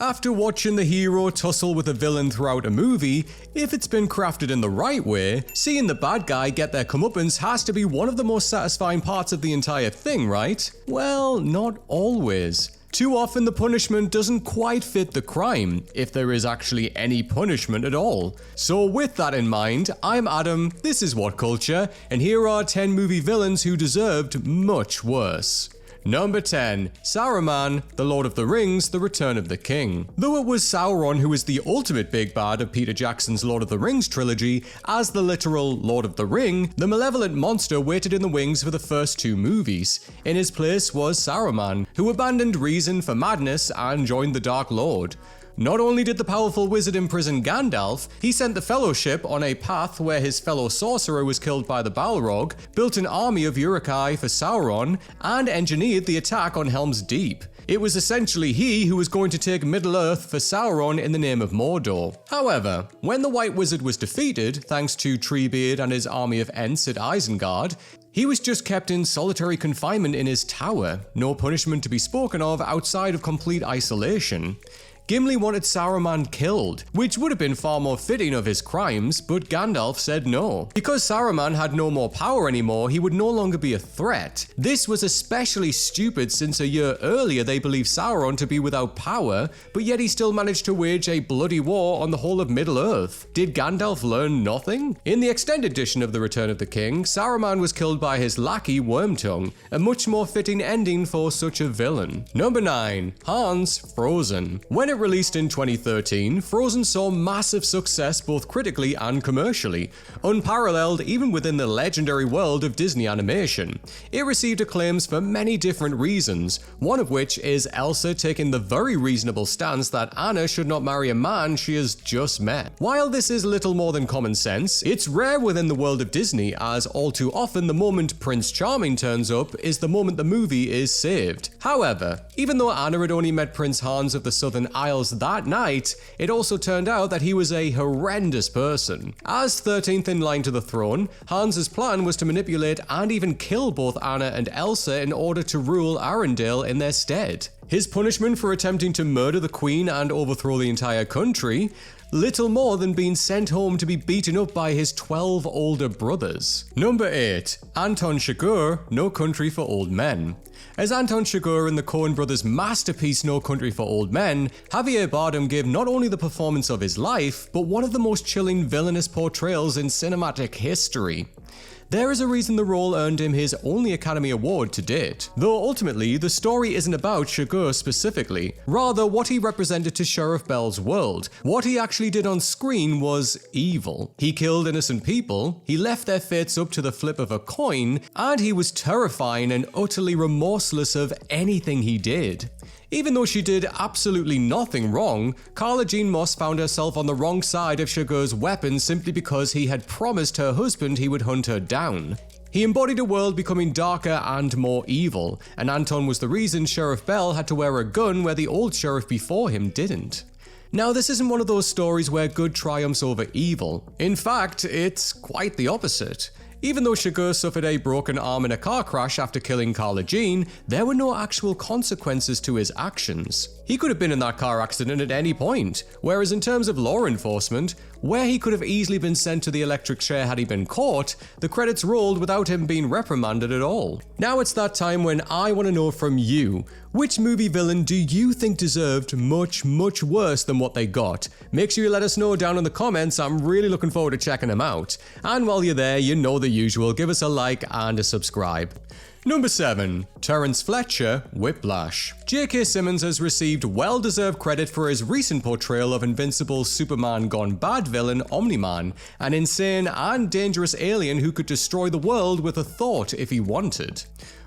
After watching the hero tussle with a villain throughout a movie, if it's been crafted in the right way, seeing the bad guy get their comeuppance has to be one of the most satisfying parts of the entire thing, right? Well, not always. Too often the punishment doesn't quite fit the crime, if there is actually any punishment at all. So with that in mind, I'm Adam, this is What Culture, and here are 10 movie villains who deserved much worse. Number 10. Saruman, The Lord of the Rings, The Return of the King. Though it was Sauron who is the ultimate big bad of Peter Jackson's Lord of the Rings trilogy, as the literal Lord of the Ring, the malevolent monster waited in the wings for the first two movies. In his place was Saruman, who abandoned reason for madness and joined the Dark Lord. Not only did the powerful wizard imprison Gandalf, he sent the Fellowship on a path where his fellow sorcerer was killed by the Balrog, built an army of Uruk-hai for Sauron, and engineered the attack on Helm's Deep. It was essentially he who was going to take Middle-earth for Sauron in the name of Mordor. However, when the White Wizard was defeated, thanks to Treebeard and his army of Ents at Isengard, he was just kept in solitary confinement in his tower, no punishment to be spoken of outside of complete isolation. Gimli wanted Saruman killed, which would have been far more fitting of his crimes, but Gandalf said no. Because Saruman had no more power anymore, he would no longer be a threat. This was especially stupid since a year earlier they believed Sauron to be without power, but yet he still managed to wage a bloody war on the whole of Middle-earth. Did Gandalf learn nothing? In the extended edition of The Return of the King, Saruman was killed by his lackey Wormtongue, a much more fitting ending for such a villain. Number 9. Hans, Frozen. When it released in 2013, Frozen saw massive success both critically and commercially, unparalleled even within the legendary world of Disney animation. It received acclaims for many different reasons, one of which is Elsa taking the very reasonable stance that Anna should not marry a man she has just met. While this is little more than common sense, it's rare within the world of Disney, as all too often the moment Prince Charming turns up is the moment the movie is saved. However, even though Anna had only met Prince Hans of the Southern Isles that night, it also turned out that he was a horrendous person. As 13th in line to the throne, Hans's plan was to manipulate and even kill both Anna and Elsa in order to rule Arendelle in their stead. His punishment for attempting to murder the queen and overthrow the entire country? Little more than being sent home to be beaten up by his 12 older brothers. Number 8. Anton Shakur, No Country for Old Men. As Anton Shakur in the Coen brothers' masterpiece No Country for Old Men, Javier Bardem gave not only the performance of his life, but one of the most chilling villainous portrayals in cinematic history. There is a reason the role earned him his only Academy Award to date, though ultimately the story isn't about Shakur specifically, rather what he represented to Sheriff Bell's world. What he actually did on screen was evil. He killed innocent people, he left their fates up to the flip of a coin, and he was terrifying and utterly remorseless of anything he did. Even though she did absolutely nothing wrong, Carla Jean Moss found herself on the wrong side of Shakur's weapon simply because he had promised her husband he would hunt her down. He embodied a world becoming darker and more evil, and Anton was the reason Sheriff Bell had to wear a gun where the old sheriff before him didn't. Now, this isn't one of those stories where good triumphs over evil. In fact, it's quite the opposite. Even though Shakur suffered a broken arm in a car crash after killing Carla Jean, there were no actual consequences to his actions. He could have been in that car accident at any point, whereas in terms of law enforcement, where he could have easily been sent to the electric chair had he been caught, the credits rolled without him being reprimanded at all. Now it's that time when I want to know from you, which movie villain do you think deserved much, much worse than what they got? Make sure you let us know down in the comments, I'm really looking forward to checking them out. And while you're there, you know the usual, give us a like and a subscribe. Number 7. Terrence Fletcher, Whiplash. J.K. Simmons has received well-deserved credit for his recent portrayal of invincible Superman gone bad villain Omni-Man, an insane and dangerous alien who could destroy the world with a thought if he wanted.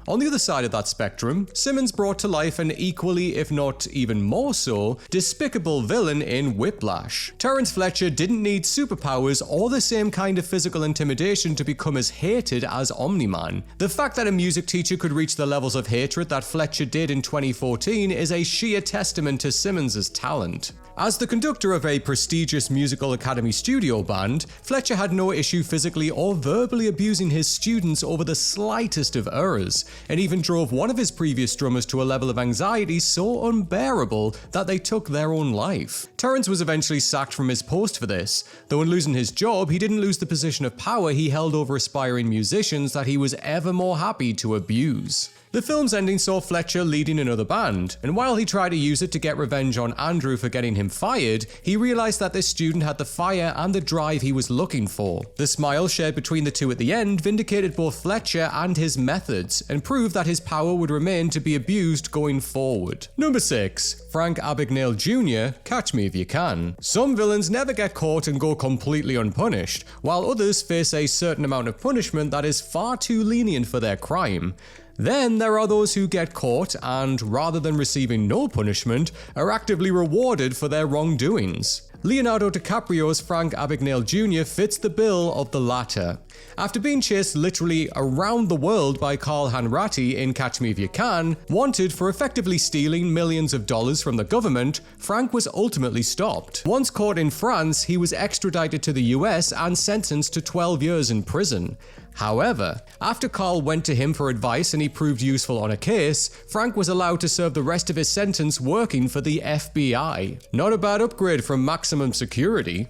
On the other side of that spectrum, Simmons brought to life an equally, if not even more so, despicable villain in Whiplash. Terrence Fletcher didn't need superpowers or the same kind of physical intimidation to become as hated as Omni-Man. The fact that a music teacher could reach the levels of hatred that Fletcher did in 2014 is a sheer testament to Simmons' talent. As the conductor of a prestigious musical academy studio band, Fletcher had no issue physically or verbally abusing his students over the slightest of errors, and even drove one of his previous drummers to a level of anxiety so unbearable that they took their own life. Terrence was eventually sacked from his post for this, though in losing his job, he didn't lose the position of power he held over aspiring musicians that he was ever more happy to abuse. The film's ending saw Fletcher leading another band, and while he tried to use it to get revenge on Andrew for getting him fired, he realized that this student had the fire and the drive he was looking for. The smile shared between the two at the end vindicated both Fletcher and his methods, and proved that his power would remain to be abused going forward. Number 6. Frank Abagnale Jr., Catch Me If You Can. Some villains never get caught and go completely unpunished, while others face a certain amount of punishment that is far too lenient for their crime. Then there are those who get caught and, rather than receiving no punishment, are actively rewarded for their wrongdoings. Leonardo DiCaprio's Frank Abagnale Jr. fits the bill of the latter. After being chased literally around the world by Carl Hanratty in Catch Me If You Can, wanted for effectively stealing millions of dollars from the government, Frank was ultimately stopped. Once caught in France, he was extradited to the US and sentenced to 12 years in prison. However, after Carl went to him for advice and he proved useful on a case, Frank was allowed to serve the rest of his sentence working for the FBI. Not a bad upgrade from maximum security.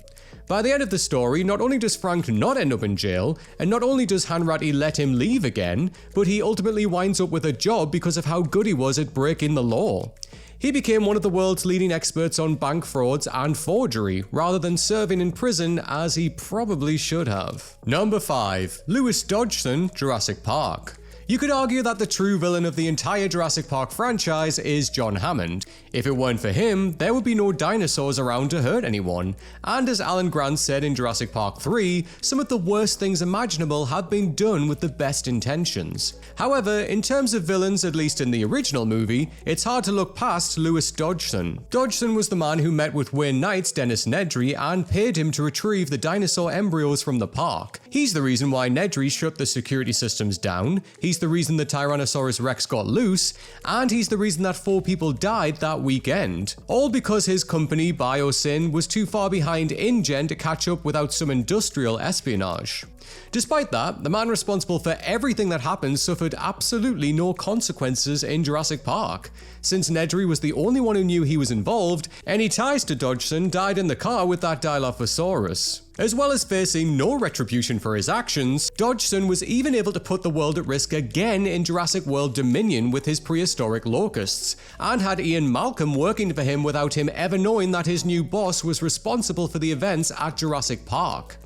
By the end of the story, not only does Frank not end up in jail, and not only does Hanratty let him leave again, but he ultimately winds up with a job because of how good he was at breaking the law. He became one of the world's leading experts on bank frauds and forgery, rather than serving in prison as he probably should have. Number 5. Lewis Dodgson, Jurassic Park. You could argue that the true villain of the entire Jurassic Park franchise is John Hammond. If it weren't for him, there would be no dinosaurs around to hurt anyone. And as Alan Grant said in Jurassic Park 3, some of the worst things imaginable have been done with the best intentions. However, in terms of villains, at least in the original movie, it's hard to look past Lewis Dodgson. Dodgson was the man who met with Wayne Knight's Dennis Nedry and paid him to retrieve the dinosaur embryos from the park. He's the reason why Nedry shut the security systems down. He's the reason the Tyrannosaurus Rex got loose, and he's the reason that 4 people died that weekend. All because his company, Biosyn, was too far behind InGen to catch up without some industrial espionage. Despite that, the man responsible for everything that happened suffered absolutely no consequences in Jurassic Park. Since Nedry was the only one who knew he was involved, any ties to Dodgson died in the car with that Dilophosaurus. As well as facing no retribution for his actions, Dodgson was even able to put the world at risk again in Jurassic World Dominion with his prehistoric locusts, and had Ian Malcolm working for him without him ever knowing that his new boss was responsible for the events at Jurassic Park.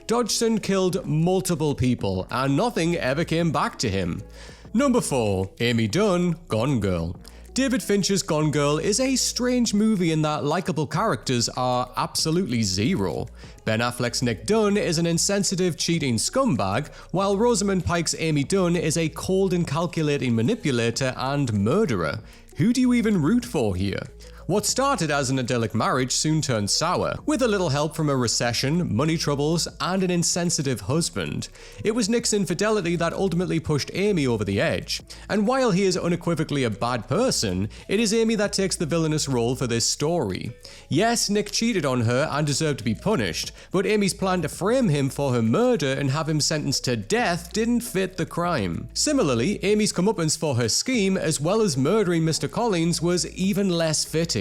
Dodgson killed multiple people, and nothing ever came back to him. Number 4. Amy Dunn, Gone Girl. David Fincher's Gone Girl is a strange movie in that likable characters are absolutely zero. Ben Affleck's Nick Dunn is an insensitive, cheating scumbag, while Rosamund Pike's Amy Dunn is a cold and calculating manipulator and murderer. Who do you even root for here? What started as an idyllic marriage soon turned sour, with a little help from a recession, money troubles, and an insensitive husband. It was Nick's infidelity that ultimately pushed Amy over the edge. And while he is unequivocally a bad person, it is Amy that takes the villainous role for this story. Yes, Nick cheated on her and deserved to be punished, but Amy's plan to frame him for her murder and have him sentenced to death didn't fit the crime. Similarly, Amy's comeuppance for her scheme, as well as murdering Mr. Collins, was even less fitting.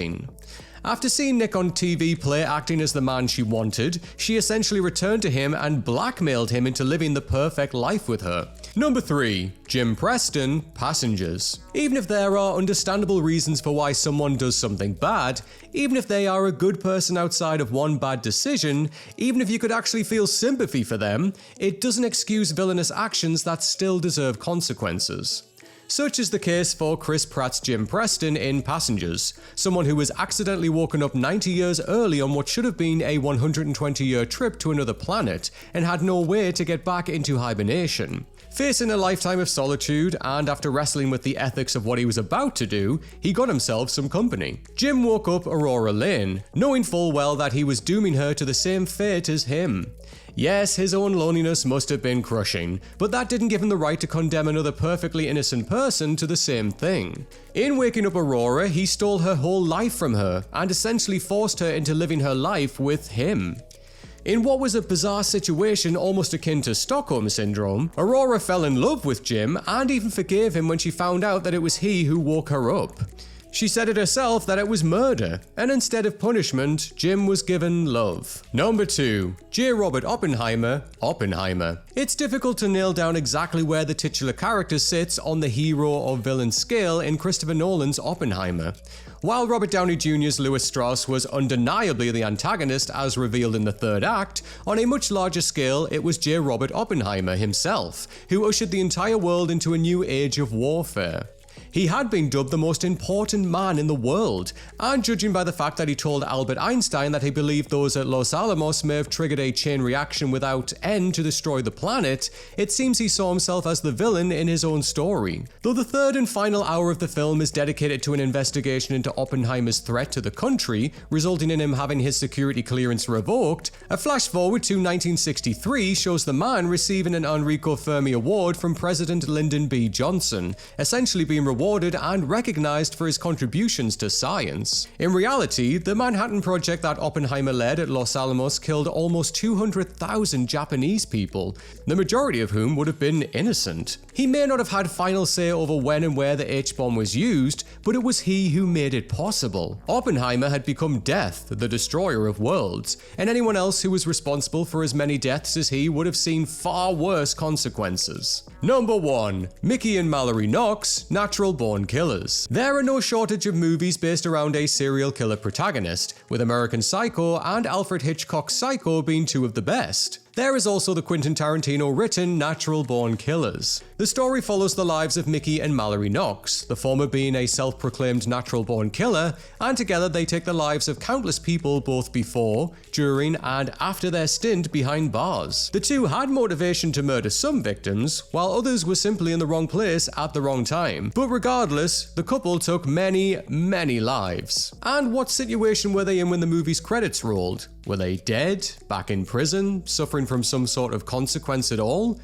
After seeing Nick on TV play acting as the man she wanted, she essentially returned to him and blackmailed him into living the perfect life with her. Number 3. Jim Preston, Passengers. Even if there are understandable reasons for why someone does something bad, even if they are a good person outside of one bad decision, even if you could actually feel sympathy for them, it doesn't excuse villainous actions that still deserve consequences. Such is the case for Chris Pratt's Jim Preston in Passengers, someone who was accidentally woken up 90 years early on what should have been a 120-year trip to another planet, and had no way to get back into hibernation. Facing a lifetime of solitude, and after wrestling with the ethics of what he was about to do, he got himself some company. Jim woke up Aurora Lane, knowing full well that he was dooming her to the same fate as him. Yes, his own loneliness must have been crushing, but that didn't give him the right to condemn another perfectly innocent person to the same thing. In waking up Aurora, he stole her whole life from her and essentially forced her into living her life with him. In what was a bizarre situation almost akin to Stockholm Syndrome, Aurora fell in love with Jim and even forgave him when she found out that it was he who woke her up. She said it herself that it was murder, and instead of punishment, Jim was given love. Number 2. J. Robert Oppenheimer, Oppenheimer. It's difficult to nail down exactly where the titular character sits on the hero or villain scale in Christopher Nolan's Oppenheimer. While Robert Downey Jr.'s Louis Strauss was undeniably the antagonist as revealed in the third act, on a much larger scale it was J. Robert Oppenheimer himself, who ushered the entire world into a new age of warfare. He had been dubbed the most important man in the world, and judging by the fact that he told Albert Einstein that he believed those at Los Alamos may have triggered a chain reaction without end to destroy the planet, it seems he saw himself as the villain in his own story. Though the third and final hour of the film is dedicated to an investigation into Oppenheimer's threat to the country, resulting in him having his security clearance revoked, a flash forward to 1963 shows the man receiving an Enrico Fermi Award from President Lyndon B. Johnson, essentially being rewarded and recognized for his contributions to science. In reality, the Manhattan Project that Oppenheimer led at Los Alamos killed almost 200,000 Japanese people, the majority of whom would have been innocent. He may not have had final say over when and where the H-bomb was used, but it was he who made it possible. Oppenheimer had become death, the destroyer of worlds, and anyone else who was responsible for as many deaths as he would have seen far worse consequences. Number 1. Mickey and Mallory Knox, Natural-Born Killers. There are no shortage of movies based around a serial killer protagonist, with American Psycho and Alfred Hitchcock's Psycho being two of the best. There is also the Quentin Tarantino-written Natural-Born Killers. The story follows the lives of Mickey and Mallory Knox, the former being a self-proclaimed natural-born killer, and together they take the lives of countless people both before, during, and after their stint behind bars. The two had motivation to murder some victims, while others were simply in the wrong place at the wrong time. But regardless, the couple took many, many lives. And what situation were they in when the movie's credits rolled? Were they dead? Back in prison? Suffering from some sort of consequence at all?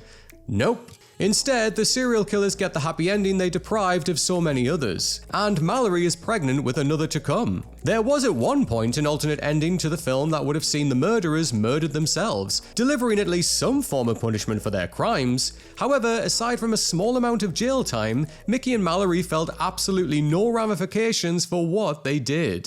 Nope. Instead, the serial killers get the happy ending they deprived of so many others, and Mallory is pregnant with another to come. There was at one point an alternate ending to the film that would have seen the murderers murdered themselves, delivering at least some form of punishment for their crimes. However, aside from a small amount of jail time, Mickey and Mallory felt absolutely no ramifications for what they did.